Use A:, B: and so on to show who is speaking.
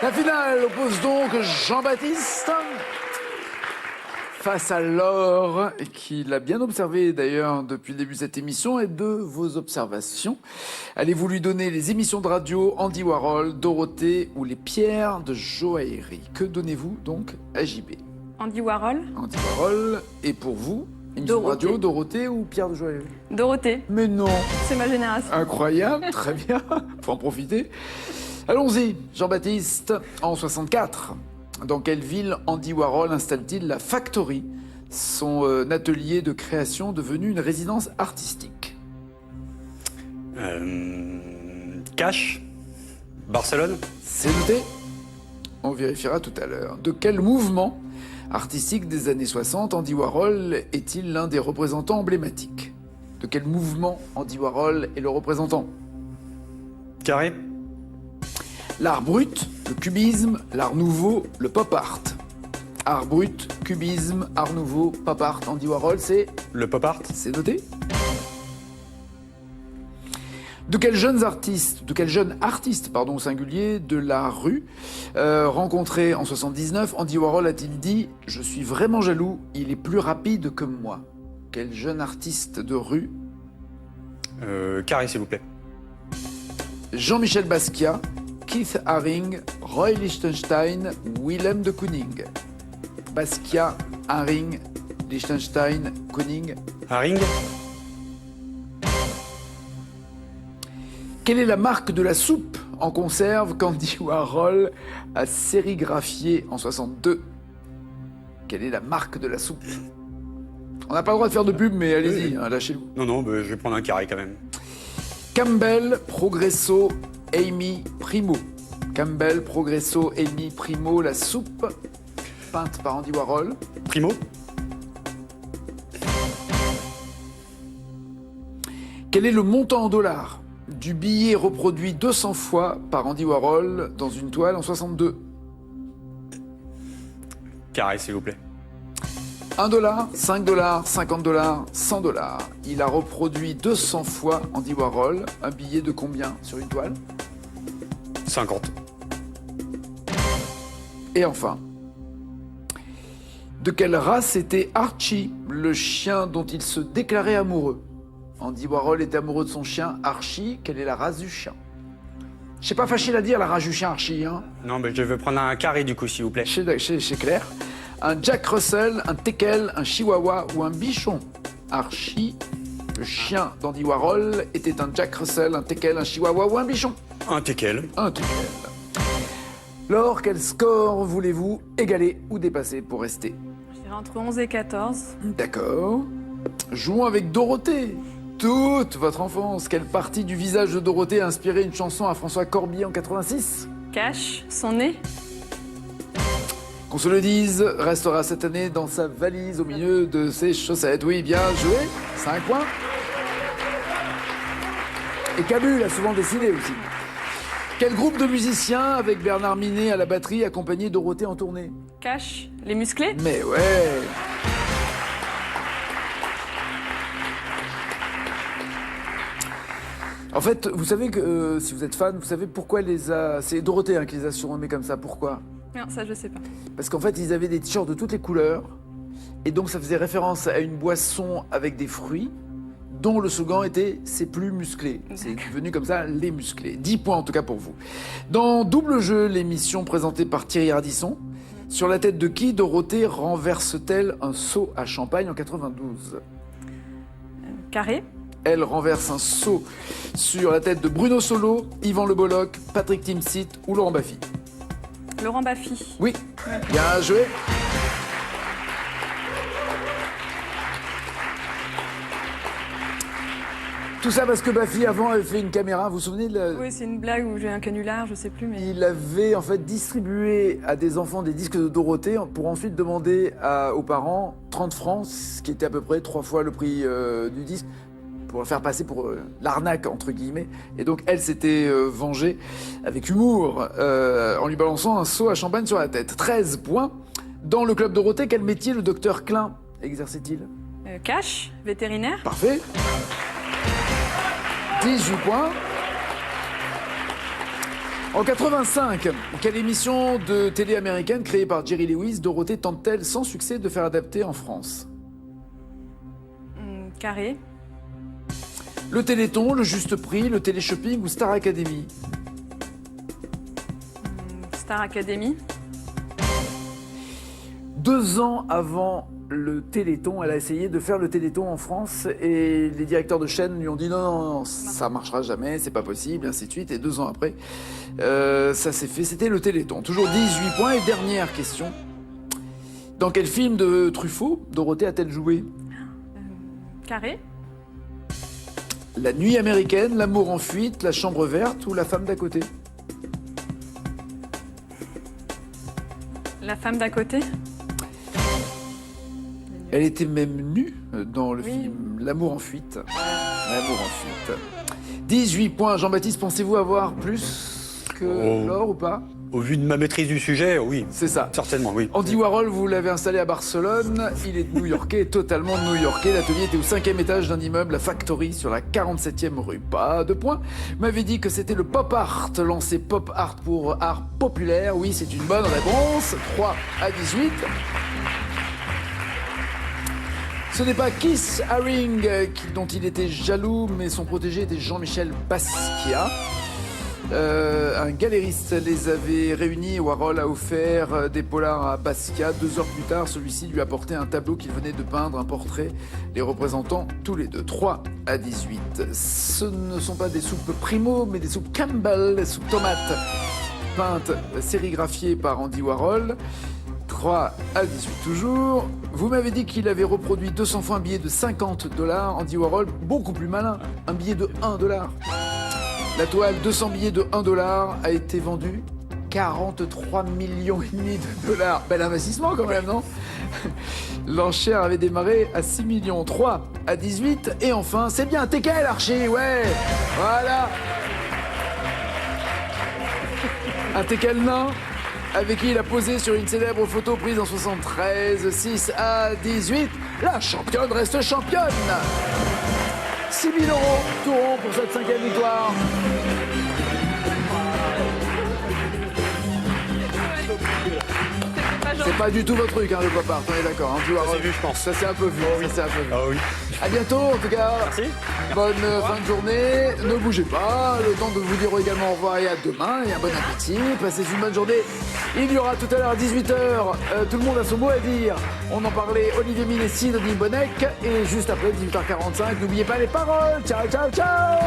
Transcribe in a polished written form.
A: La finale oppose donc Jean-Baptiste face à Laure, qui l'a bien observé d'ailleurs depuis le début de cette émission et de vos observations. Allez-vous lui donner les émissions de radio Andy Warhol, Dorothée ou les pierres de joaillerie? Que donnez-vous donc à JB?
B: Andy Warhol.
A: Andy Warhol. Et pour vous, émission de radio, Dorothée ou pierre de joaillerie?
B: Dorothée.
A: Mais non.
B: C'est ma génération.
A: Incroyable, très bien, faut en profiter. Allons-y, Jean-Baptiste, en 64. Dans quelle ville Andy Warhol installe-t-il la Factory, son atelier de création devenu une résidence artistique?
C: Cash. Barcelone.
A: C'est noté. On vérifiera tout à l'heure. De quel mouvement artistique des années 60 Andy Warhol est-il l'un des représentants emblématiques? De quel mouvement Andy Warhol est le représentant?
C: Carré.
A: L'art brut, le cubisme, l'art nouveau, le pop art. Art brut, cubisme, art nouveau, pop art, Andy Warhol, c'est...
C: Le pop art.
A: C'est noté. De quels jeunes artistes au singulier de la rue, rencontrés en 79, Andy Warhol a-t-il dit « Je suis vraiment jaloux, il est plus rapide que moi ». Quel jeune artiste de rue?
C: Carré, s'il vous plaît.
A: Jean-Michel Basquiat, Keith Haring, Roy Lichtenstein, Willem de Kooning. Basquiat, Haring, Lichtenstein, Kooning.
C: Haring.
A: Quelle est la marque de la soupe en conserve qu'Andy Warhol a sérigraphiée en 62? Quelle est la marque de la soupe? On n'a pas le droit de faire de pub, mais allez-y, hein, lâchez-vous.
C: Non, je vais prendre un carré quand même.
A: Campbell, Progresso, Amy, Primo. Campbell, Progresso, Amy, Primo, la soupe peinte par Andy Warhol.
C: Primo.
A: Quel est le montant en dollars du billet reproduit 200 fois par Andy Warhol dans une toile en 62?
C: Carré, s'il vous plaît.
A: 1 $, 5 $, 50 $, 100 $. Il a reproduit 200 fois Andy Warhol un billet de combien sur une toile?
C: 50.
A: Et enfin, de quelle race était Archie, le chien dont il se déclarait amoureux? Andy Warhol était amoureux de son chien Archie. Quelle est la race du chien? C'est pas facile à dire la race du chien Archie, hein?
C: Non, je veux prendre un carré du coup, s'il vous plaît.
A: C'est clair. Un Jack Russell, un teckel, un chihuahua ou un bichon? Archie, le chien d'Andy Warhol, était un Jack Russell, un teckel, un chihuahua ou un bichon?
C: Un teckel.
A: Un teckel. Laure, quel score voulez-vous égaler ou dépasser pour rester?
B: Je dirais entre 11 et 14.
A: D'accord. Jouons avec Dorothée. Toute votre enfance, quelle partie du visage de Dorothée a inspiré une chanson à François Corbier en 86?
B: Cash, son nez.
A: Qu'on se le dise, restera cette année dans sa valise au milieu de ses chaussettes. Oui, bien joué. 5 points. Et Cabu l'a souvent décidé aussi. Quel groupe de musiciens, avec Bernard Minet à la batterie, accompagnait Dorothée en tournée?
B: Cash, les musclés.
A: Mais ouais. En fait, vous savez que, si vous êtes fan, vous savez pourquoi c'est Dorothée qui les a surnommés comme ça. Pourquoi?
B: Non, ça je sais pas.
A: Parce qu'en fait, ils avaient des t-shirts de toutes les couleurs. Et donc, ça faisait référence à une boisson avec des fruits, dont le slogan était « C'est plus musclé ». C'est devenu comme ça, les musclés. 10 points en tout cas pour vous. Dans Double Jeu, l'émission présentée par Thierry Ardisson, sur la tête de qui Dorothée renverse-t-elle un seau à champagne en 92?
B: Carré.
A: Elle renverse un seau sur la tête de Bruno Solo, Yvan Le Bolloc, Patrick Timsit ou Laurent Baffy.
B: Laurent Baffy.
A: Oui, bien joué. Tout ça parce que Baffy, avant, avait fait une caméra, vous vous souvenez de la...
B: Oui, c'est une blague où j'ai un canular, je sais plus, mais...
A: Il avait en fait distribué à des enfants des disques de Dorothée pour ensuite demander aux parents 30 francs, ce qui était à peu près 3 fois le prix du disque, pour le faire passer pour l'arnaque, entre guillemets. Et donc, elle s'était vengée avec humour en lui balançant un seau à champagne sur la tête. 13 points. Dans le club Dorothée, quel métier le docteur Klein exerçait-il?
B: Cash, vétérinaire.
A: Parfait. 18 points. En 85, quelle émission de télé américaine créée par Jerry Lewis, Dorothée tente-t-elle sans succès de faire adapter en France?
B: Carré.
A: Le Téléthon, le Juste Prix, le Téléshopping ou Star Academy?
B: Star Academy.
A: 2 ans avant le Téléthon, elle a essayé de faire le Téléthon en France et les directeurs de chaîne lui ont dit non, ça marchera jamais, c'est pas possible, et ainsi de suite. Et 2 ans après, ça s'est fait, c'était le Téléthon. Toujours 18 points. Et dernière question. Dans quel film de Truffaut Dorothée a-t-elle joué?
B: Carré.
A: La Nuit américaine, L'amour en fuite, La chambre verte ou La femme d'à côté?
B: La femme d'à côté.
A: Elle était même nue dans le
B: Oui.
A: film L'amour en fuite. L'amour en fuite. 18 points. Jean-Baptiste, pensez-vous avoir plus que Laure ou pas?
C: Au vu de ma maîtrise du sujet, oui.
A: C'est ça.
C: Certainement, oui.
A: Andy Warhol, vous l'avez installé à Barcelone. Il est new-yorkais, totalement new-yorkais. L'atelier était au 5e étage d'un immeuble, la Factory, sur la 47e rue. Pas de points. Vous m'avez dit que c'était le pop art, lancé pop art pour art populaire. Oui, c'est une bonne réponse. 3 à 18. Ce n'est pas Keith Haring dont il était jaloux, mais son protégé était Jean-Michel Basquiat. Un galériste les avait réunis et Warhol a offert des polars à Basquiat. 2 heures plus tard, celui-ci lui apportait un tableau qu'il venait de peindre, un portrait les représentant tous les deux. 3 à 18. Ce ne sont pas des soupes Primo, mais des soupes Campbell, des soupes tomates peintes, sérigraphiées par Andy Warhol. 3 à 18 toujours. Vous m'avez dit qu'il avait reproduit 200 fois un billet de $50. Andy Warhol, beaucoup plus malin, un billet de $1. La toile 200 billets de $1 a été vendue 43,5 millions de dollars. Bel investissement quand même, non? L'enchère avait démarré à 6 millions. 3 à 18. Et enfin, c'est bien, TKL Archie, ouais. Voilà. Un TKL nain avec qui il a posé sur une célèbre photo prise en 73. 6 à 18. La championne reste championne. 6 000 € tout rond pour cette 5e victoire. C'est pas du tout votre truc, hein, le pop art, on est d'accord. Hein,
C: Ça s'est vu, je pense.
A: Ça s'est un peu vu. Ça s'est un peu vu.
C: Ah oui.
A: À bientôt, en tout cas.
C: Merci.
A: Bonne fin de journée. Ne bougez pas. Le temps de vous dire également au revoir et à demain. Et un bon appétit. Passez une bonne journée. Il y aura tout à l'heure à 18h. Tout le monde a son mot à dire. On en parlait. Olivier Minessi, Denis Bonnec. Et juste après, 18h45. N'oubliez pas les paroles. Ciao, ciao, ciao.